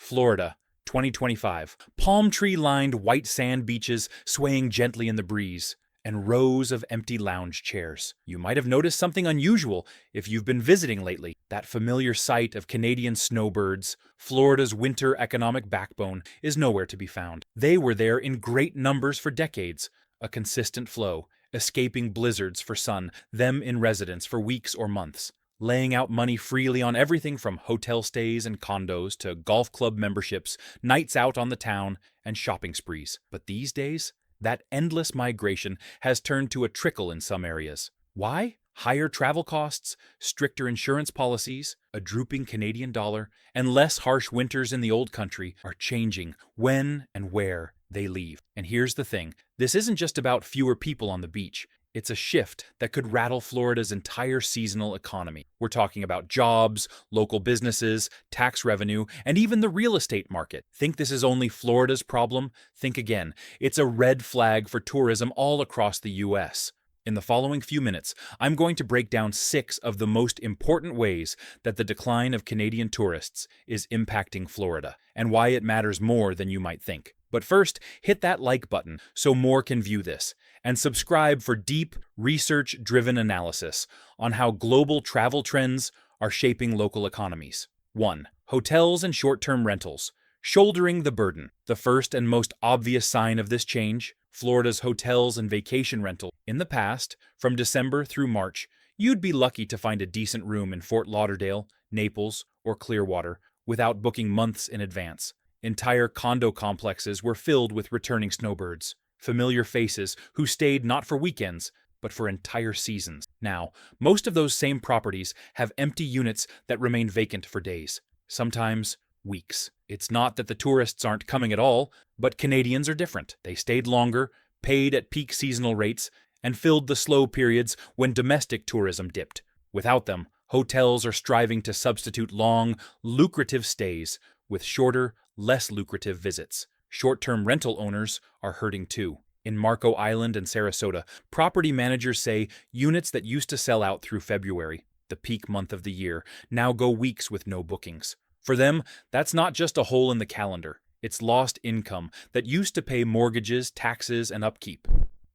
Florida, 2025. Palm tree-lined white sand beaches swaying gently in the breeze, and rows of empty lounge chairs. You might have noticed something unusual if you've been visiting lately. That familiar sight of Canadian snowbirds, Florida's winter economic backbone, is nowhere to be found. They were there in great numbers for decades, a consistent flow, escaping blizzards for sun, them in residence for weeks or months, laying out money freely on everything from hotel stays and condos to golf club memberships, nights out on the town, and shopping sprees. But these days, that endless migration has turned to a trickle in some areas. Why? Higher travel costs, stricter insurance policies, a drooping Canadian dollar, and less harsh winters in the old country are changing when and where they leave. And here's the thing, this isn't just about fewer people on the beach. It's a shift that could rattle Florida's entire seasonal economy. We're talking about jobs, local businesses, tax revenue, and even the real estate market. Think this is only Florida's problem? Think again. It's a red flag for tourism all across the U.S. In the following few minutes, I'm going to break down 6 of the most important ways that the decline of Canadian tourists is impacting Florida, and why it matters more than you might think. But first, hit that like button so more can view this, and subscribe for deep, research-driven analysis on how global travel trends are shaping local economies. 1. Hotels and short-term rentals. Shouldering the burden. The first and most obvious sign of this change, Florida's hotels and vacation rental. In the past, from December through March, you'd be lucky to find a decent room in Fort Lauderdale, Naples, or Clearwater without booking months in advance. Entire condo complexes were filled with returning snowbirds, familiar faces who stayed not for weekends, but for entire seasons. Now, most of those same properties have empty units that remain vacant for days, sometimes weeks. It's not that the tourists aren't coming at all, but Canadians are different. They stayed longer, paid at peak seasonal rates, and filled the slow periods when domestic tourism dipped. Without them, hotels are striving to substitute long, lucrative stays with shorter, less lucrative visits. Short-term rental owners are hurting too. In Marco Island and Sarasota, property managers say units that used to sell out through February, the peak month of the year, now go weeks with no bookings. For them, that's not just a hole in the calendar. It's lost income that used to pay mortgages, taxes, and upkeep.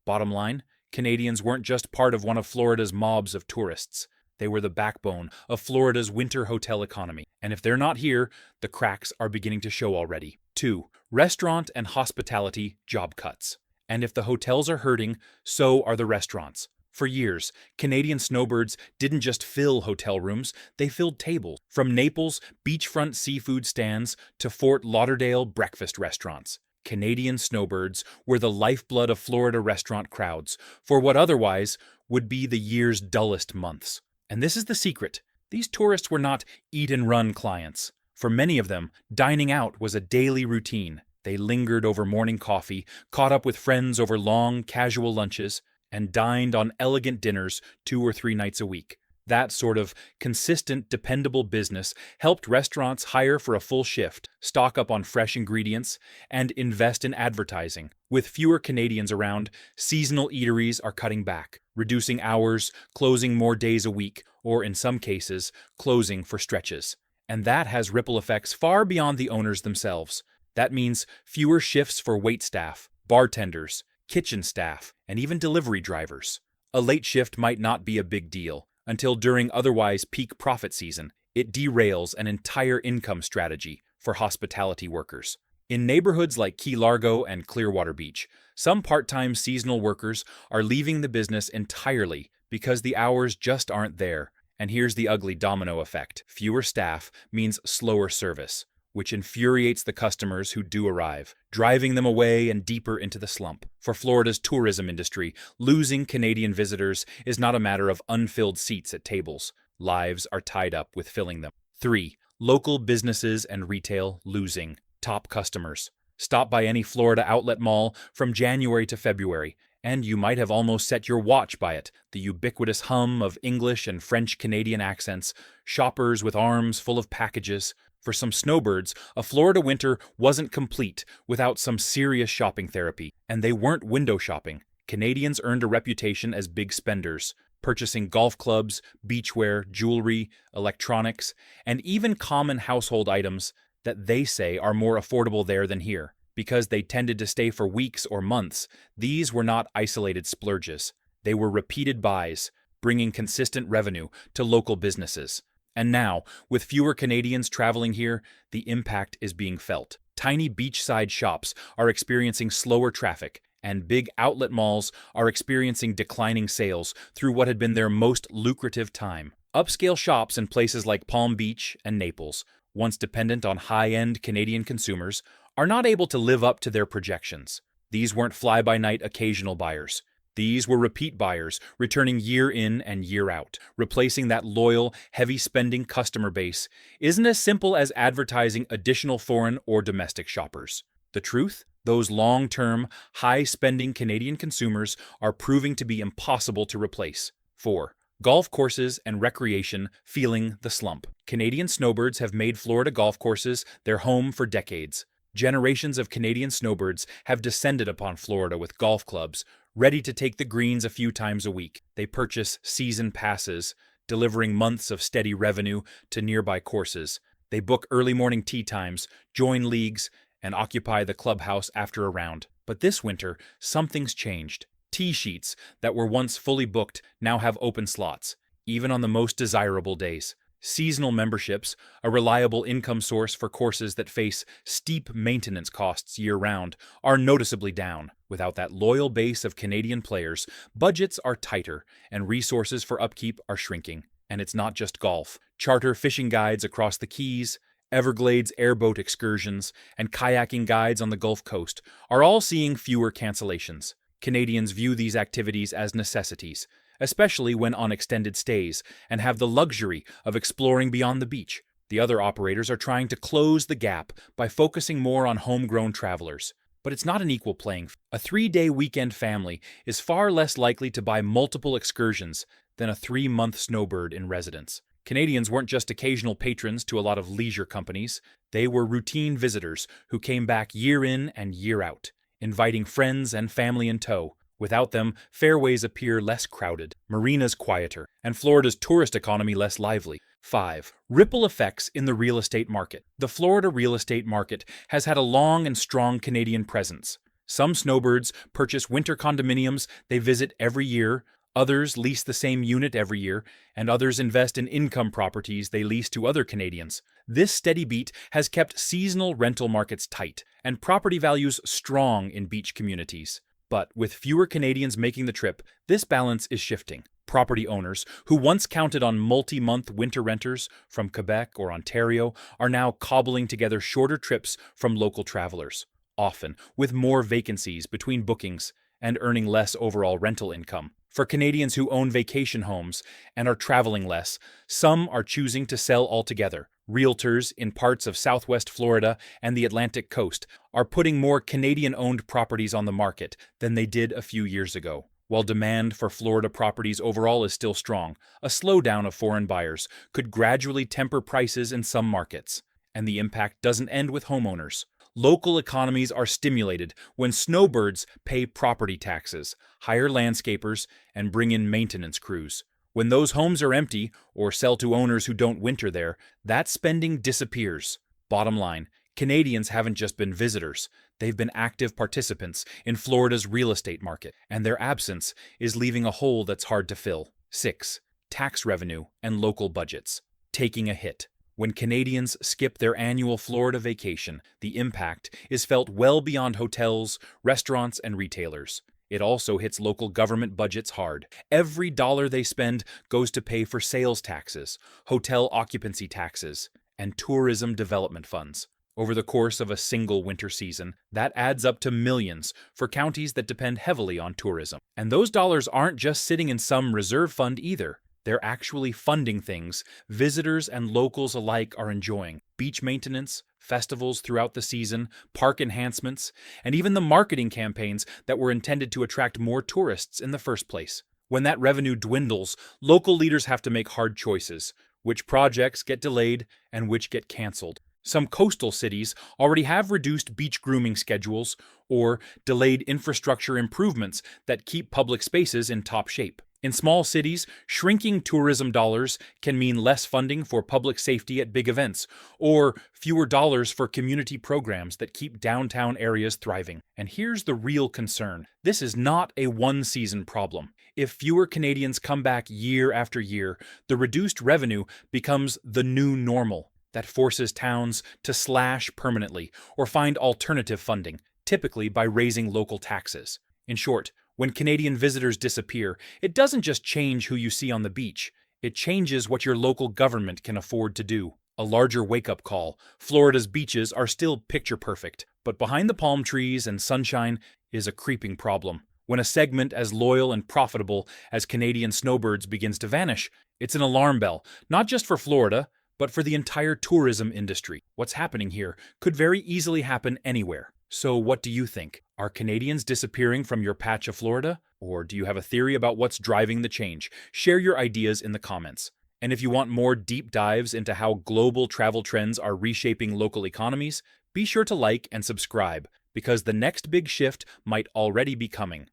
Bottom line, Canadians weren't just part of one of Florida's mobs of tourists. They were the backbone of Florida's winter hotel economy. And if they're not here, the cracks are beginning to show already. 2. Restaurant and hospitality job cuts. And if the hotels are hurting, so are the restaurants. For years, Canadian snowbirds didn't just fill hotel rooms, they filled tables. From Naples' beachfront seafood stands to Fort Lauderdale breakfast restaurants. Canadian snowbirds were the lifeblood of Florida restaurant crowds for what otherwise would be the year's dullest months. And this is the secret. These tourists were not eat-and-run clients. For many of them, dining out was a daily routine. They lingered over morning coffee, caught up with friends over long, casual lunches, and dined on elegant dinners 2 or 3 nights a week. That sort of consistent, dependable business helped restaurants hire for a full shift, stock up on fresh ingredients, and invest in advertising. With fewer Canadians around, seasonal eateries are cutting back, reducing hours, closing more days a week, or in some cases, closing for stretches. And that has ripple effects far beyond the owners themselves. That means fewer shifts for waitstaff, bartenders, kitchen staff, and even delivery drivers. A late shift might not be a big deal, until during otherwise peak profit season, it derails an entire income strategy for hospitality workers. In neighborhoods like Key Largo and Clearwater Beach, some part-time seasonal workers are leaving the business entirely because the hours just aren't there. And here's the ugly domino effect. Fewer staff means slower service, which infuriates the customers who do arrive, driving them away and deeper into the slump. For Florida's tourism industry, losing Canadian visitors is not a matter of unfilled seats at tables. Lives are tied up with filling them. 3. Local businesses and retail losing top customers. Stop by any Florida outlet mall from January to February, and you might have almost set your watch by it. The ubiquitous hum of English and French Canadian accents, shoppers with arms full of packages. For some snowbirds, a Florida winter wasn't complete without some serious shopping therapy, and they weren't window shopping. Canadians earned a reputation as big spenders, purchasing golf clubs, beachwear, jewelry, electronics, and even common household items that they say are more affordable there than here. Because they tended to stay for weeks or months, these were not isolated splurges. They were repeated buys, bringing consistent revenue to local businesses. And now, with fewer Canadians traveling here, the impact is being felt. Tiny beachside shops are experiencing slower traffic, and big outlet malls are experiencing declining sales through what had been their most lucrative time. Upscale shops in places like Palm Beach and Naples, once dependent on high-end Canadian consumers, are not able to live up to their projections. These weren't fly-by-night occasional buyers. These were repeat buyers, returning year in and year out. Replacing that loyal, heavy-spending customer base isn't as simple as advertising additional foreign or domestic shoppers. The truth? Those long-term, high-spending Canadian consumers are proving to be impossible to replace. 4. Golf courses and recreation feeling the slump. Canadian snowbirds have made Florida golf courses their home for decades. Generations of Canadian snowbirds have descended upon Florida with golf clubs, ready to take the greens a few times a week. They purchase season passes, delivering months of steady revenue to nearby courses. They book early morning tee times, join leagues, and occupy the clubhouse after a round. But this winter, something's changed. Tee sheets that were once fully booked now have open slots, even on the most desirable days. Seasonal memberships, a reliable income source for courses that face steep maintenance costs year-round, are noticeably down. Without that loyal base of Canadian players, budgets are tighter and resources for upkeep are shrinking. And it's not just golf. Charter fishing guides across the Keys, Everglades airboat excursions, and kayaking guides on the Gulf Coast are all seeing fewer cancellations. Canadians view these activities as necessities, especially when on extended stays, and have the luxury of exploring beyond the beach. The other operators are trying to close the gap by focusing more on homegrown travelers. But it's not an equal playing field. A 3-day weekend family is far less likely to buy multiple excursions than a 3-month snowbird in residence. Canadians weren't just occasional patrons to a lot of leisure companies. They were routine visitors who came back year in and year out, inviting friends and family in tow. Without them, fairways appear less crowded, marinas quieter, and Florida's tourist economy less lively. 5. Ripple effects in the real estate market. The Florida real estate market has had a long and strong Canadian presence. Some snowbirds purchase winter condominiums they visit every year, others lease the same unit every year, and others invest in income properties they lease to other Canadians. This steady beat has kept seasonal rental markets tight and property values strong in beach communities. But with fewer Canadians making the trip, this balance is shifting. Property owners who once counted on multi-month winter renters from Quebec or Ontario are now cobbling together shorter trips from local travelers, often with more vacancies between bookings and earning less overall rental income. For Canadians who own vacation homes and are traveling less, some are choosing to sell altogether. Realtors in parts of Southwest Florida and the Atlantic coast are putting more Canadian-owned properties on the market than they did a few years ago. While demand for Florida properties overall is still strong, a slowdown of foreign buyers could gradually temper prices in some markets. And the impact doesn't end with homeowners. Local economies are stimulated when snowbirds pay property taxes, hire landscapers, and bring in maintenance crews. When those homes are empty or sell to owners who don't winter there, that spending disappears. Bottom line, Canadians haven't just been visitors. They've been active participants in Florida's real estate market, and their absence is leaving a hole that's hard to fill. 6. Tax revenue and local budgets taking a hit. When Canadians skip their annual Florida vacation, the impact is felt well beyond hotels, restaurants, and retailers. It also hits local government budgets hard. Every dollar they spend goes to pay for sales taxes, hotel occupancy taxes, and tourism development funds. Over the course of a single winter season, that adds up to millions for counties that depend heavily on tourism. And those dollars aren't just sitting in some reserve fund either. They're actually funding things visitors and locals alike are enjoying. Beach maintenance, festivals throughout the season, park enhancements, and even the marketing campaigns that were intended to attract more tourists in the first place. When that revenue dwindles, local leaders have to make hard choices. Which projects get delayed and which get canceled. Some coastal cities already have reduced beach grooming schedules or delayed infrastructure improvements that keep public spaces in top shape. In small cities, shrinking tourism dollars can mean less funding for public safety at big events, or fewer dollars for community programs that keep downtown areas thriving. And here's the real concern. This is not a one-season problem. If fewer Canadians come back year after year, the reduced revenue becomes the new normal. That forces towns to slash permanently or find alternative funding, typically by raising local taxes. In short, when Canadian visitors disappear, it doesn't just change who you see on the beach. It changes what your local government can afford to do. A larger wake-up call. Florida's beaches are still picture-perfect, but behind the palm trees and sunshine is a creeping problem. When a segment as loyal and profitable as Canadian Snowbirds begins to vanish, it's an alarm bell, not just for Florida, but for the entire tourism industry. What's happening here could very easily happen anywhere. So what do you think? Are Canadians disappearing from your patch of Florida? Or do you have a theory about what's driving the change? Share your ideas in the comments. And if you want more deep dives into how global travel trends are reshaping local economies, be sure to like and subscribe, because the next big shift might already be coming.